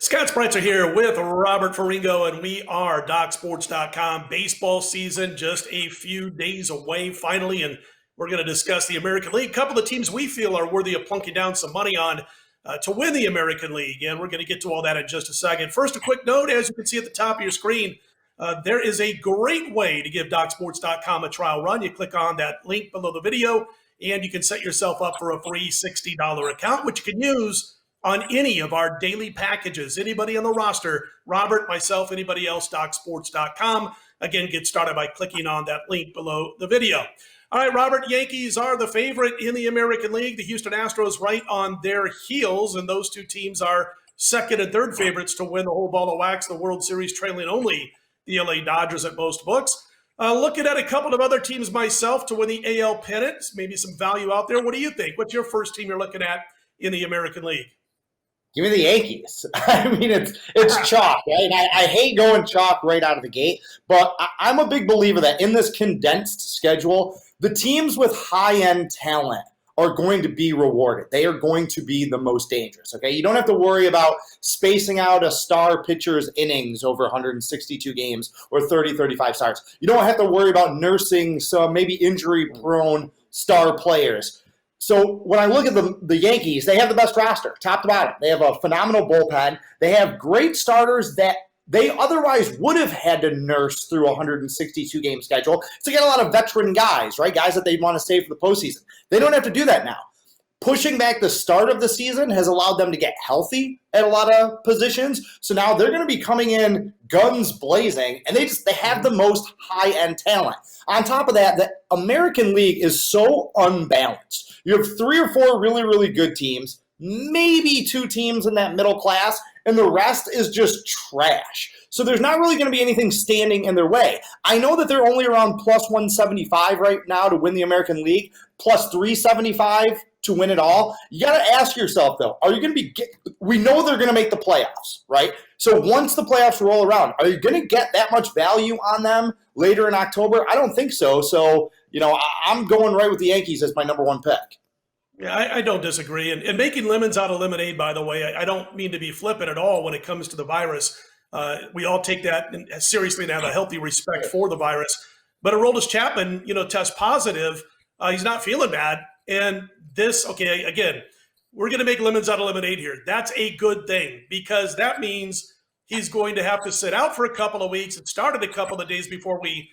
Scott Spreitzer here with Robert Ferringo, and we are DocSports.com. Baseball season just a few days away finally, and we're going to discuss the American League. A couple of teams we feel are worthy of plunking down some money on to win the American League, and we're going to get to all that in just a second. First, a quick note, as you can see at the top of your screen, there is a great way to give DocSports.com a trial run. You click on that link below the video, and you can set yourself up for a free $60 account, which you can use on any of our daily packages. Anybody on the roster, Robert, myself, anybody else, DocSports.com. Again, get started by clicking on that link below the video. All right, Robert, Yankees are the favorite in the American League. The Houston Astros right on their heels, and those two teams are second and third favorites to win the whole ball of wax, the World Series, trailing only the LA Dodgers at most books. Looking at a couple of other teams myself to win the AL pennant, maybe some value out there. What do you think? What's your first team you're looking at in the American League? Give me the Yankees. I mean, it's chalk, right? I hate going chalk right out of the gate, but I'm a big believer that in this condensed schedule, the teams with high-end talent are going to be rewarded. They are going to be the most dangerous, okay? You don't have to worry about spacing out a star pitcher's innings over 162 games or 30, 35 starts. You don't have to worry about nursing some maybe injury-prone star players. So when I look at the Yankees, they have the best roster, top to bottom. They have a phenomenal bullpen. They have great starters that they otherwise would have had to nurse through a 162-game schedule. So you get a lot of veteran guys, right? Guys that they want to save for the postseason. They don't have to do that now. Pushing back the start of the season has allowed them to get healthy at a lot of positions. So now they're going to be coming in guns blazing, and they have the most high-end talent. On top of that, the American League is so unbalanced. You have 3 or 4 really, really good teams, maybe 2 teams in that middle class, and the rest is just trash. So there's not really going to be anything standing in their way. I know that they're only around plus 175 right now to win the American League, plus 375 to win it all. You got to ask yourself, though, are you going to be – we know they're going to make the playoffs, right? So once the playoffs roll around, are you going to get that much value on them later in October? I don't think so. So, I'm going right with the Yankees as my number 1 pick. Yeah, I don't disagree. And making lemons out of lemonade, by the way, I don't mean to be flippant at all when it comes to the virus. We all take that seriously and have a healthy respect for the virus. But Aroldis Chapman, tests positive. He's not feeling bad. And again, we're going to make lemons out of lemonade here. That's a good thing because that means he's going to have to sit out for a couple of weeks. It started a couple of days before we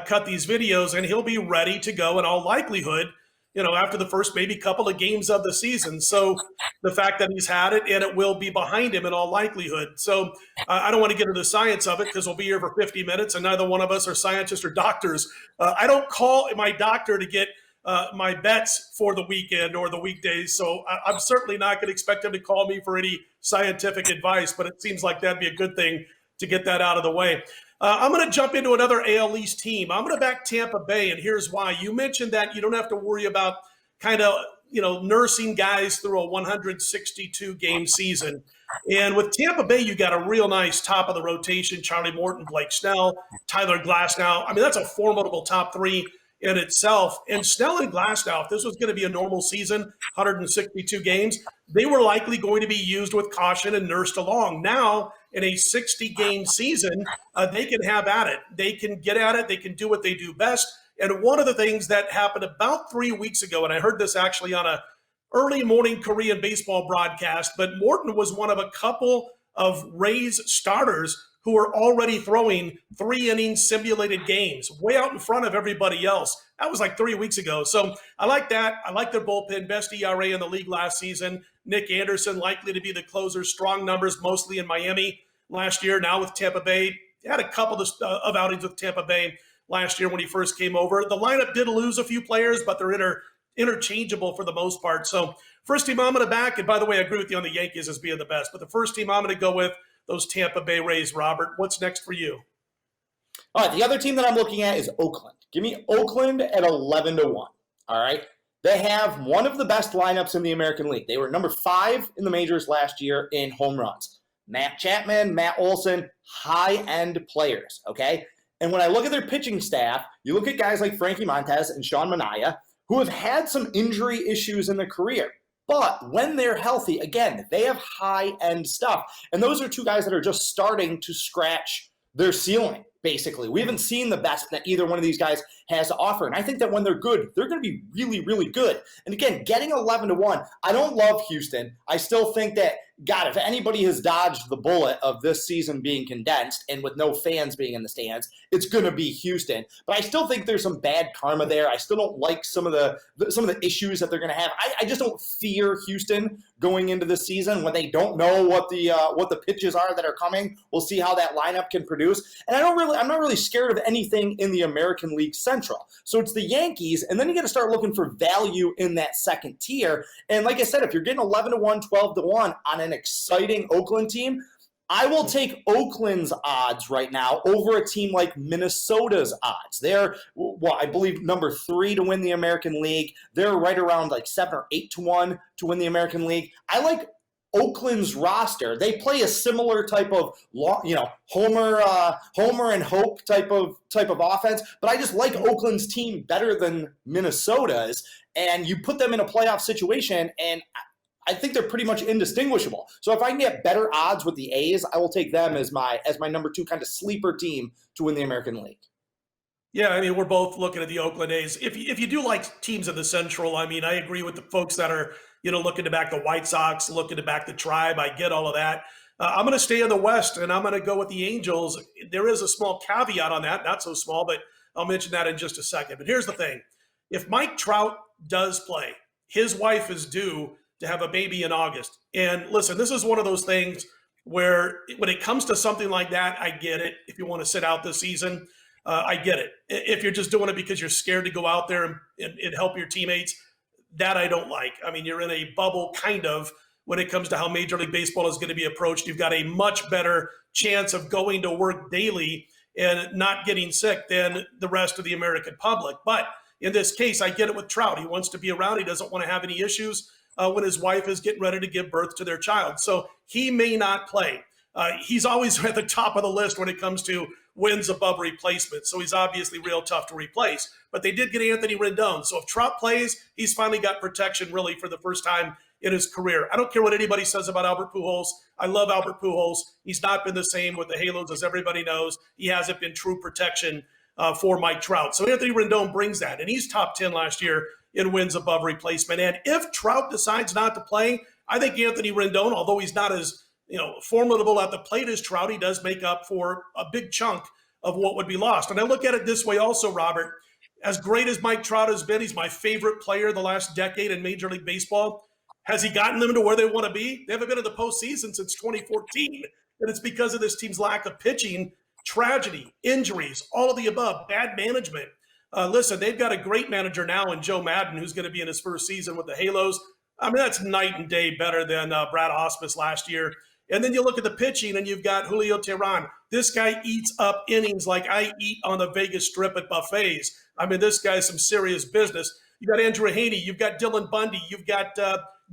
cut these videos, and he'll be ready to go in all likelihood, after the first maybe couple of games of the season. So the fact that he's had it and it will be behind him in all likelihood. So I don't want to get into the science of it because we'll be here for 50 minutes and neither one of us are scientists or doctors. I don't call my doctor to get my bets for the weekend or the weekdays. So I'm certainly not going to expect him to call me for any scientific advice, but it seems like that'd be a good thing to get that out of the way. I'm going to jump into another AL East team. I'm going to back Tampa Bay, and here's why. You mentioned that you don't have to worry about kind of, nursing guys through a 162-game season. And with Tampa Bay, you got a real nice top of the rotation, Charlie Morton, Blake Snell, Tyler Glasnow. I mean, that's a formidable top 3 in itself. And Snell and Glasnow, if this was going to be a normal season, 162 games, they were likely going to be used with caution and nursed along. Now, in a 60-game season, they can have at it. They can get at it. They can do what they do best. And one of the things that happened about 3 weeks ago, and I heard this actually on a early morning Korean baseball broadcast, but Morton was one of a couple of Rays starters who were already throwing 3-inning simulated games way out in front of everybody else. That was like 3 weeks ago. So I like that. I like their bullpen, best ERA in the league last season. Nick Anderson likely to be the closer, strong numbers mostly in Miami last year. Now with Tampa Bay, he had a couple of outings with Tampa Bay last year when he first came over. The lineup did lose a few players, but they're interchangeable for the most part. So first team I'm going to back, and by the way, I agree with you on the Yankees as being the best, but the first team I'm going to go with those Tampa Bay Rays. Robert, what's next for you? All right, the other team that I'm looking at is Oakland. Give me Oakland at 11-1. All right, they have one of the best lineups in the American League. They were number 5 in the majors last year in home runs. Matt Chapman, Matt Olson, high-end players, okay? And when I look at their pitching staff, you look at guys like Frankie Montes and Sean Manaea, who have had some injury issues in their career. But when they're healthy, again, they have high-end stuff. And those are two guys that are just starting to scratch their ceiling, basically. We haven't seen the best that either one of these guys has to offer. And I think that when they're good, they're going to be really, really good. And again, getting 11-1, I don't love Houston. I still think that, God, if anybody has dodged the bullet of this season being condensed and with no fans being in the stands, it's going to be Houston. But I still think there's some bad karma there. I still don't like some of the issues that they're going to have. I just don't fear Houston going into the season when they don't know what the pitches are that are coming. We'll see how that lineup can produce. And I'm not really scared of anything in the American League Central. So it's the Yankees, and then you got to start looking for value in that second tier. And like I said, if you're getting 11-1, 12-1 on an exciting Oakland team, I will take Oakland's odds right now over a team like Minnesota's odds. They're, I believe, number 3 to win the American League. They're right around like 7 or 8-1 to win the American League. I like Oakland's roster. They play a similar type of, Homer and Hope type of offense, but I just like Oakland's team better than Minnesota's. And you put them in a playoff situation, and I think they're pretty much indistinguishable. So if I can get better odds with the A's, I will take them as my number 2 kind of sleeper team to win the American League. Yeah, I mean, we're both looking at the Oakland A's. If you do like teams in the Central, I mean, I agree with the folks that are, looking to back the White Sox, looking to back the Tribe. I get all of that. I'm going to stay in the West, and I'm going to go with the Angels. There is a small caveat on that, not so small, but I'll mention that in just a second. But here's the thing. If Mike Trout does play, his wife is due to have a baby in August. And listen, this is one of those things where when it comes to something like that, I get it. If you want to sit out this season, I get it. If you're just doing it because you're scared to go out there and help your teammates, that I don't like. I mean, you're in a bubble kind of when it comes to how Major League Baseball is going to be approached. You've got a much better chance of going to work daily and not getting sick than the rest of the American public. But in this case, I get it with Trout. He wants to be around. He doesn't want to have any issues when his wife is getting ready to give birth to their child. So he may not play. He's always at the top of the list when it comes to wins above replacement. So he's obviously real tough to replace. But they did get Anthony Rendon. So if Trout plays, he's finally got protection really for the first time in his career. I don't care what anybody says about Albert Pujols. I love Albert Pujols. He's not been the same with the Halos, as everybody knows. He hasn't been true protection for Mike Trout. So Anthony Rendon brings that. And he's top 10 last year in wins above replacement. And if Trout decides not to play, I think Anthony Rendon, although he's not as formidable at the plate as Trout, he does make up for a big chunk of what would be lost. And I look at it this way also, Robert. As great as Mike Trout has been, he's my favorite player the last decade in Major League Baseball. Has he gotten them to where they want to be? They haven't been in the postseason since 2014. And it's because of this team's lack of pitching, tragedy, injuries, all of the above, bad management. Listen, they've got a great manager now in Joe Madden, who's going to be in his first season with the Halos. I mean, that's night and day better than Brad Ausmus last year. And then you look at the pitching, and you've got Julio Teheran. This guy eats up innings like I eat on the Vegas Strip at buffets. I mean, this guy's some serious business. You've got Andrew Haney. You've got Dylan Bundy. You've got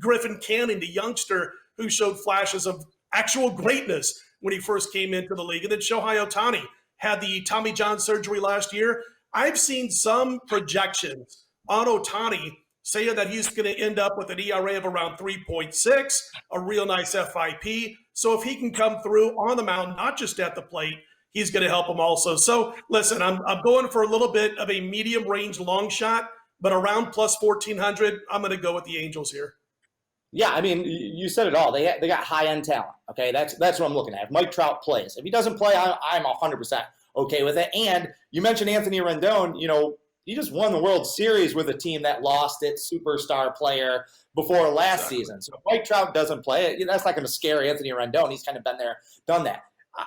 Griffin Canning, the youngster who showed flashes of actual greatness when he first came into the league. And then Shohei Ohtani had the Tommy John surgery last year. I've seen some projections on Ohtani saying that he's going to end up with an ERA of around 3.6, a real nice FIP. So if he can come through on the mound, not just at the plate, he's going to help him also. So listen, I'm going for a little bit of a medium range long shot, but around plus 1,400, I'm going to go with the Angels here. Yeah, I mean, you said it all. They got high-end talent, okay? That's what I'm looking at. If Mike Trout plays. If he doesn't play, I'm 100% okay with it. And you mentioned Anthony Rendon. He just won the World Series with a team that lost its superstar player before last season. So if Mike Trout doesn't play, that's not going to scare Anthony Rendon. He's kind of been there, done that.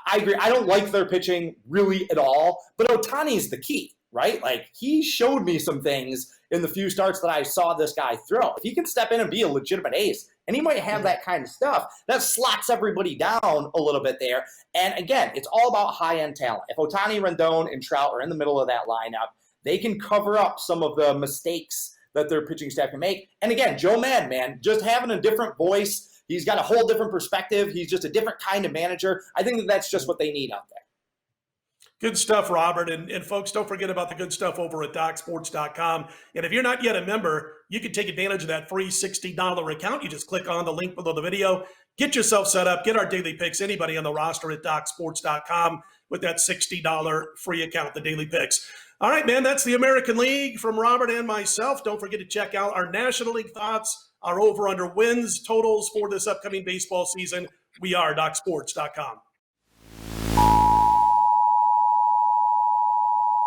I agree. I don't like their pitching really at all, but Ohtani's the key, right? Like, he showed me some things in the few starts that I saw this guy throw. If he can step in and be a legitimate ace, and he might have that kind of stuff, that slots everybody down a little bit there. And again, it's all about high-end talent. If Ohtani, Rendon, and Trout are in the middle of that lineup, they can cover up some of the mistakes that their pitching staff can make. And again, Joe Madden, man, just having a different voice. He's got a whole different perspective. He's just a different kind of manager. I think that's just what they need out there. Good stuff, Robert. And folks, don't forget about the good stuff over at DocSports.com. And if you're not yet a member, you can take advantage of that free $60 account. You just click on the link below the video, get yourself set up, get our daily picks, anybody on the roster at DocSports.com with that $60 free account, the daily picks. All right, man, that's the American League from Robert and myself. Don't forget to check out our National League thoughts, our over-under wins totals for this upcoming baseball season. We are DocSports.com.